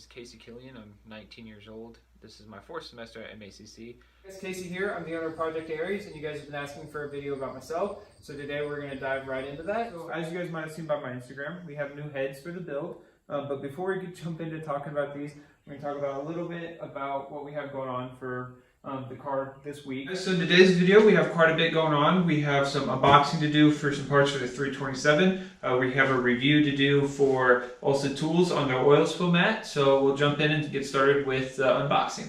name's Casey Killian. I'm 19 years old. This is my 4th semester at MACC. It's Casey here. I'm the owner of Project Aries, and you guys have been asking for a video about myself. So today we're going to dive right into that. So as you guys might have seen by my Instagram, we have new heads for the build. But before we jump into talking about these, we're going to talk about a little bit about what we have going on for the car this week. So in today's video, we have quite a bit going on. We have some unboxing to do for some parts for the 327. We have a review to do for Olsen Tools on their oil spill mat. So we'll jump in and get started with unboxing.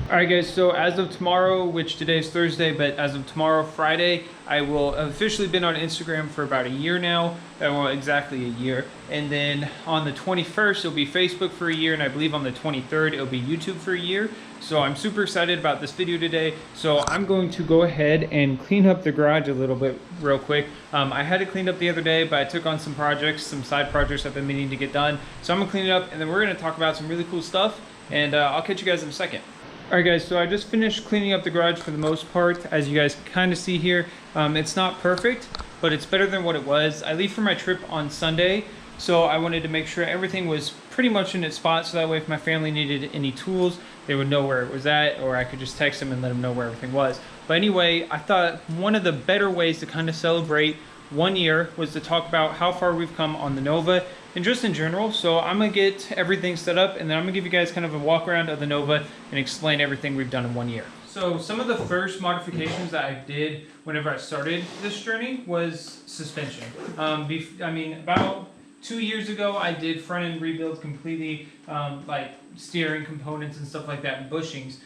Alright guys, so as of tomorrow, which today is Thursday, but as of tomorrow, Friday, I will have officially been on Instagram for about a year now. Well, exactly a year. And then on the 21st, it'll be Facebook for a year, and I believe on the 23rd, it'll be YouTube for a year. So I'm super excited about this video today. So I'm going to go ahead and clean up the garage a little bit real quick. I had it cleaned up the other day, but I took on some projects, some side projects I've been meaning to get done. So I'm gonna clean it up, and then we're gonna talk about some really cool stuff, and I'll catch you guys in a second. Alright guys, so I just finished cleaning up the garage for the most part. As you guys kind of see here, it's not perfect, but it's better than what it was. I leave for my trip on Sunday, so I wanted to make sure everything was pretty much in its spot, so that way if my family needed any tools, they would know where it was at, or I could just text them and let them know where everything was. But anyway, I thought one of the better ways to kind of celebrate 1 year was to talk about how far we've come on the Nova and just in general. So I'm gonna get everything set up, and then I'm gonna give you guys kind of a walk around of the Nova and explain everything we've done in 1 year. So some of the first modifications that I did whenever I started this journey was suspension. I mean, about 2 years ago, I did front end rebuild completely, like steering components and stuff like that, and bushings.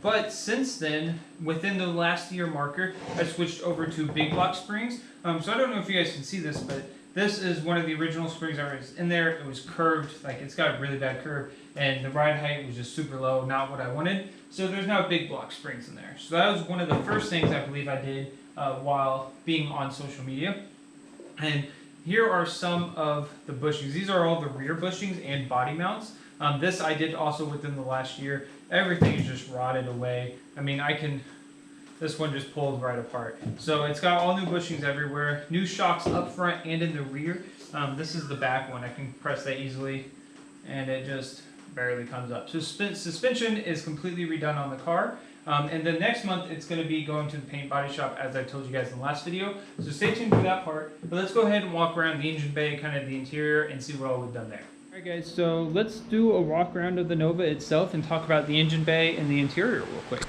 But since then, within the last year marker, I switched over to big block springs. So I don't know if you guys can see this, but this is one of the original springs that was in there. It was curved, like it's got a really bad curve, and the ride height was just super low, not what I wanted. So there's now big block springs in there. So that was one of the first things I believe I did while being on social media. And here are some of the bushings. These are all the rear bushings and body mounts. This I did also within the last year. Everything is just rotted away. I mean, this one just pulled right apart. So it's got all new bushings everywhere, new shocks up front and in the rear. This is the back one. I can press that easily, and it just barely comes up. So suspension is completely redone on the car. And then next month, it's gonna be going to the paint body shop, as I told you guys in the last video. So stay tuned for that part. But let's go ahead and walk around the engine bay, kind of the interior, and see what all we've done there. Alright guys, so let's do a walk around of the Nova itself and talk about the engine bay and the interior real quick.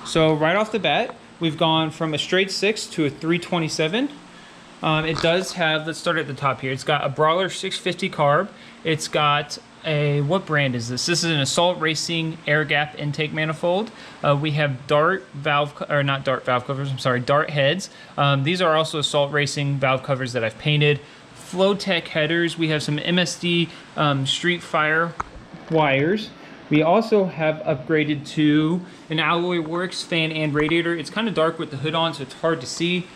So right off the bat, we've gone from a straight 6 to a 327. It does have, let's start at the top here. It's got a Brawler 650 carb. It's got a, what brand is this? This is an Assault Racing air gap intake manifold. We have Dart valve, or not Dart valve covers, I'm sorry, Dart heads. These are also Assault Racing valve covers that I've painted. Flowtech headers. We have some MSD Street Fire wires. We also have upgraded to an Alloy Works fan and radiator. It's kind of dark with the hood on, so it's hard to see,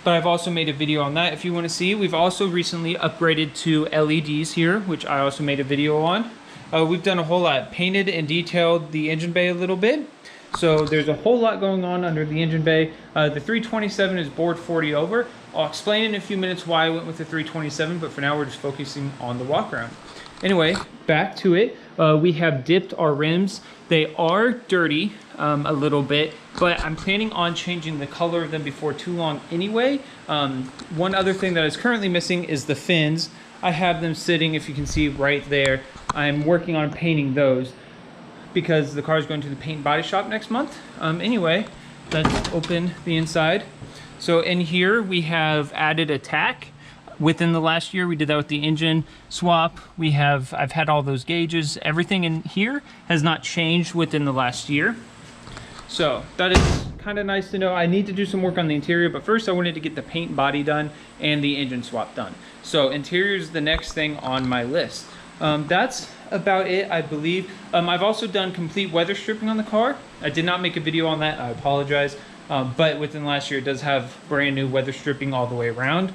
but I've also made a video on that if you want to see. We've also recently upgraded to LEDs here, which I also made a video on. We've done a whole lot, painted and detailed the engine bay a little bit. So there's a whole lot going on under the engine bay. The 327 is bored 40 over. I'll explain in a few minutes why I went with the 327, but for now we're just focusing on the walk around. Anyway, back to it. We have dipped our rims. They are dirty a little bit, but I'm planning on changing the color of them before too long anyway. One other thing that is currently missing is the fins. I have them sitting, if you can see right there. I'm working on painting those because the car is going to the paint body shop next month. Anyway, let's open the inside. So in here we have added a tack. Within the last year, we did that with the engine swap. I've had all those gauges. Everything in here has not changed within the last year. So that is kind of nice to know. I need to do some work on the interior, but first I wanted to get the paint body done and the engine swap done. So interior is the next thing on my list. That's about it, I believe. I've also done complete weather stripping on the car. I did not make a video on that, I apologize. But within the last year, it does have brand new weather stripping all the way around.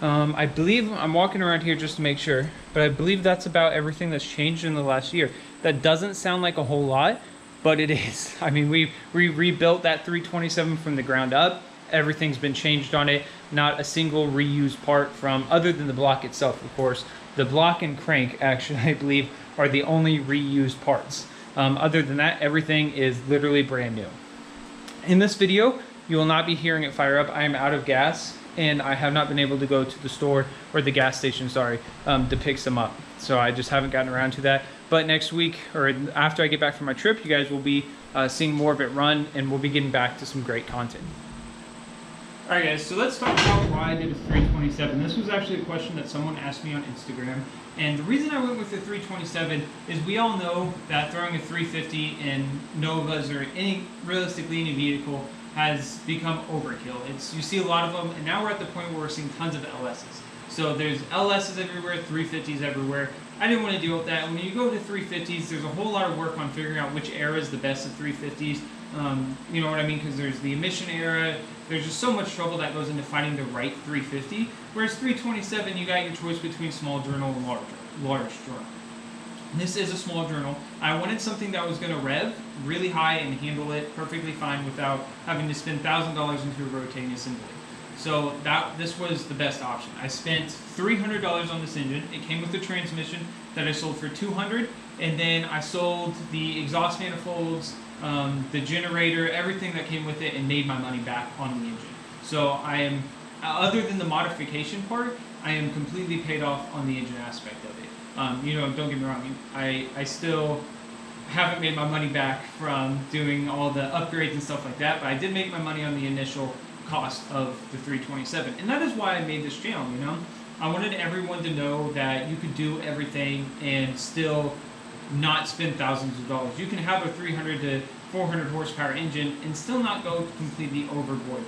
I believe, I'm walking around here just to make sure, but I believe that's about everything that's changed in the last year. That doesn't sound like a whole lot, but it is. I mean, we rebuilt that 327 from the ground up. everything's been changed on it. Not a single reused part from, other than the block itself, of course. The block and crank, actually, I believe, are the only reused parts. Other than that, everything is literally brand new. In this video, you will not be hearing it fire up. I am out of gas, and I have not been able to go to the store, or the gas station, sorry, to pick some up. So I just haven't gotten around to that. But next week, or after I get back from my trip, you guys will be seeing more of it run, and we'll be getting back to some great content. All right, guys, so let's talk about why I did a 327. This was actually a question that someone asked me on Instagram. And the reason I went with the 327 is we all know that throwing a 350 in Novas or realistically any vehicle has become overkill. You see a lot of them, and now we're at the point where we're seeing tons of LSs. So there's LSs everywhere, 350s everywhere. I didn't want to deal with that. When you go to 350s, there's a whole lot of work on figuring out which era is the best of 350s. You know what I mean? Because there's the emission era. There's just so much trouble that goes into finding the right 350. Whereas 327, you got your choice between small journal and large journal. This is a small journal. I wanted something that was going to rev really high and handle it perfectly fine without having to spend $1,000 into a rotating assembly. So this was the best option. I spent $300 on this engine. It came with the transmission that I sold for $200, and then I sold the exhaust manifolds, the generator, everything that came with it, and made my money back on the engine. So I am, other than the modification part, I am completely paid off on the engine aspect of it. You know, don't get me wrong, I still haven't made my money back from doing all the upgrades and stuff like that, but I did make my money on the initial cost of the 327. And that is why I made this channel, you know? I wanted everyone to know that you could do everything and still not spend thousands of dollars. You can have a 300 to 400 horsepower engine and still not go completely overboard.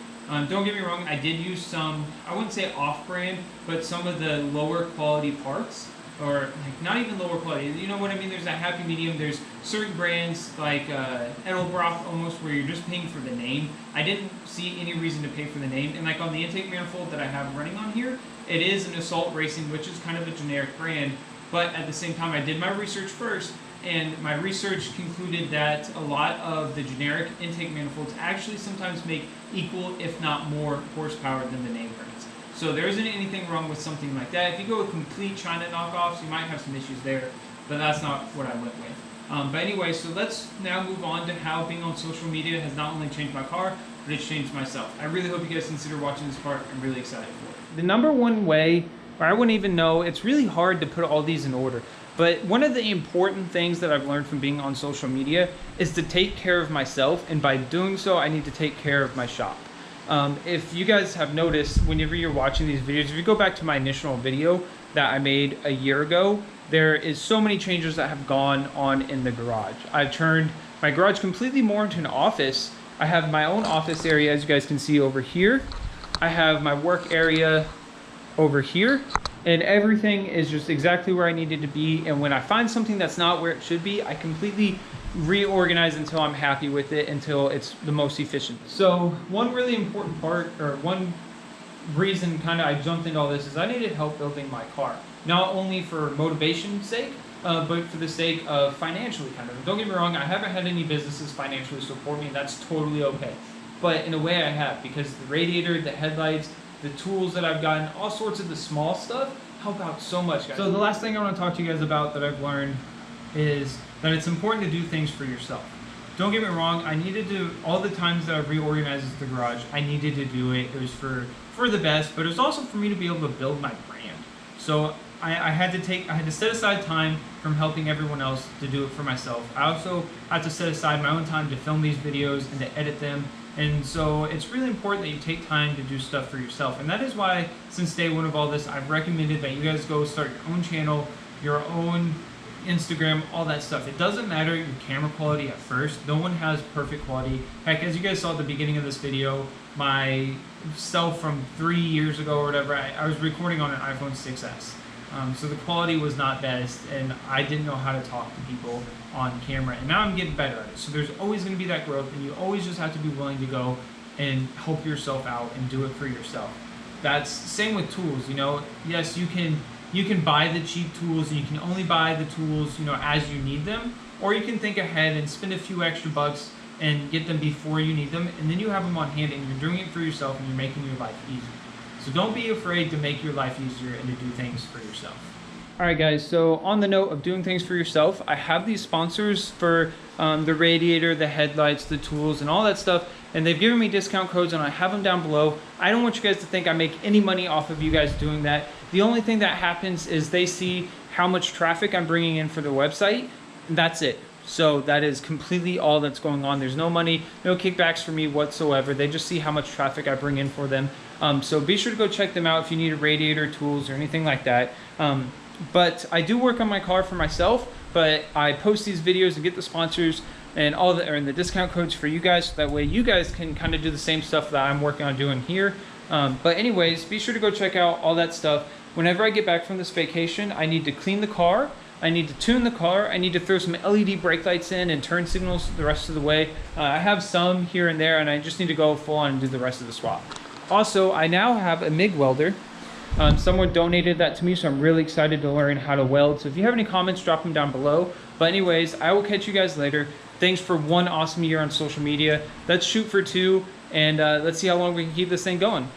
Don't get me wrong, I did use some, I wouldn't say off-brand, but some of the lower quality parts, or like not even lower quality, you know what I mean? There's a happy medium. There's certain brands like Edelbrock almost where you're just paying for the name. I didn't see any reason to pay for the name. And like on the intake manifold that I have running on here, it is an Assault Racing, which is kind of a generic brand. But at the same time, I did my research first, and my research concluded that a lot of the generic intake manifolds actually sometimes make equal, if not more, horsepower than the name brands. So there isn't anything wrong with something like that. If you go with complete China knockoffs, you might have some issues there, but that's not what I went with. But anyway, so let's now move on to how being on social media has not only changed my car, but it's changed myself. I really hope you guys consider watching this part. I'm really excited for it. The number one way, or I wouldn't even know, it's really hard to put all these in order. But one of the important things that I've learned from being on social media is to take care of myself, and by doing so, I need to take care of my shop. If you guys have noticed, whenever you're watching these videos, if you go back to my initial video that I made a year ago, there is so many changes that have gone on in the garage. I've turned my garage completely more into an office. I have my own office area, as you guys can see over here. I have my work area over here, and everything is just exactly where I needed to be. And when I find something that's not where it should be, I completely reorganize until I'm happy with it, until it's the most efficient. So one really important part, or one reason kind of I jumped into all this, is I needed help building my car. Not only for motivation's sake, but for the sake of financially kind of. Don't get me wrong, I haven't had any businesses financially support me, and that's totally okay. But in a way I have, because the radiator, the headlights, the tools that I've gotten, all sorts of the small stuff help out so much, guys. So the last thing I want to talk to you guys about that I've learned is that it's important to do things for yourself. Don't get me wrong, I needed to, all the times that I've reorganized the garage, I needed to do it. It was for the best, but it was also for me to be able to build my brand. So I had to set aside time from helping everyone else to do it for myself. I also had to set aside my own time to film these videos and to edit them. And so it's really important that you take time to do stuff for yourself. And that is why, since day one of all this, I've recommended that you guys go start your own channel, your own Instagram, all that stuff. It doesn't matter your camera quality at first. No one has perfect quality. Heck, as you guys saw at the beginning of this video, my self from 3 years ago or whatever, I was recording on an iPhone 6s. So the quality was not best, and I didn't know how to talk to people on camera, and now I'm getting better at it. So there's always going to be that growth, and you always just have to be willing to go and help yourself out and do it for yourself. That's same with tools, you know. Yes, you can buy the cheap tools, and you can only buy the tools, you know, as you need them, or you can think ahead and spend a few extra bucks and get them before you need them, and then you have them on hand and you're doing it for yourself and you're making your life easier. So don't be afraid to make your life easier and to do things for yourself. All right, guys, so on the note of doing things for yourself, I have these sponsors for the radiator, the headlights, the tools, and all that stuff, and they've given me discount codes, and I have them down below. I don't want you guys to think I make any money off of you guys doing that. The only thing that happens is they see how much traffic I'm bringing in for the website, and that's it. So that is completely all that's going on. There's no money, no kickbacks for me whatsoever. They just see how much traffic I bring in for them. So be sure to go check them out if you need a radiator, tools, or anything like that. But I do work on my car for myself, but I post these videos and get the sponsors and and the discount codes for you guys, so that way you guys can kind of do the same stuff that I'm working on doing here. But anyways, be sure to go check out all that stuff. Whenever I get back from this vacation, I need to clean the car, I need to tune the car, I need to throw some LED brake lights in and turn signals the rest of the way. I have some here and there, and I just need to go full on and do the rest of the swap. Also, I now have a MIG welder. Someone donated that to me, so I'm really excited to learn how to weld. So if you have any comments, drop them down below. But anyways, I will catch you guys later. Thanks for one awesome year on social media. Let's shoot for 2, and let's see how long we can keep this thing going.